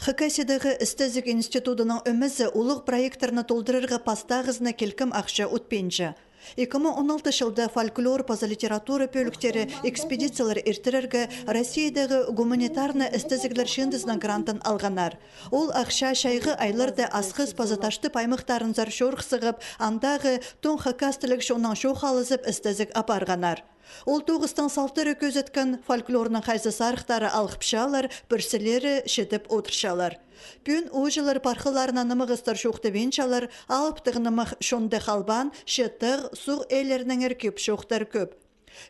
Хакасидағы істізік институтының өмізі ұлық проекторны толдырырға пастағызына келкім ақша өтпенші. 2016 жылда фольклор паза литература пөліктері экспедициялар иртірерге Россиядағы гуманитарны істізіглер шындызна грантын алғанар. Ол ақша шайғы айларды асқыз пазаташты паймықтарын зар шорқсығып, андағы тон хакастылық шонан шоқалызып істізік апарғанар. Ол тоғыстан салтыры көзеткен фольклорның қайсы сарықтары алғыпшалар, бүрсілері шетіп отыршалар. Пүн ұжылар парқыларына нымығыстар шоқты беншалар, алыптығы нымық шонды қалбан, шеттіғ, сұқ әлерінің әркеп шоқтар көп.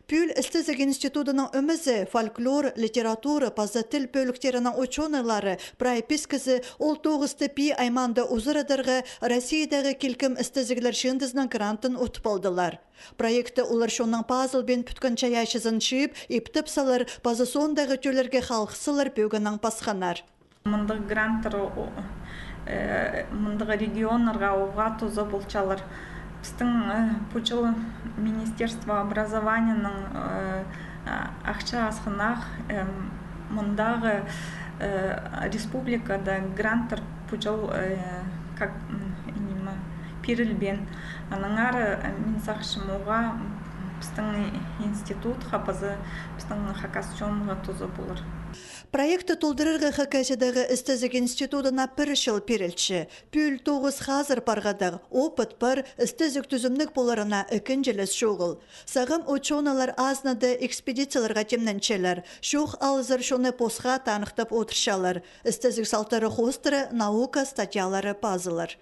Пүл істізік институтының өмізі, фольклор, литература, паза тіл бөліктерінің ученылары, прайпискізі ол тоғысты пи айманды ұзырадырғы Россиядағы келкім істізіглер шындызның грантын ұтып алдылар. Проекті олар шонның пазыл бен пүткін чаяшызын шиып, ептіп салар, пазы сондағы төлерге қалқысылар бөгінің пасқанар. Мұндық гранттар мұндығы регионларға оға тозы болчалар. Біздің пучыл Министерство образованияның ақша асқынақ мұндағы республикада гранттар пучыл перілбен. Аныңары мен сақшым оға біздің институт қапызы біздің хакасчонға тозы болыр. Проекты толдырырғы Хакасиядағы істізік институтына пірішіл перілші. Пүл тоғыз қазір парғадаг, опыт бар істізік түзімнік боларына үкінжелес шоғыл. Сағым ученалар азнады экспедицияларға темненчелер. Шоқ алызыр шоны посқа танықтап отыршалар. Істізік салтары хостыры наука статьялары пазылар.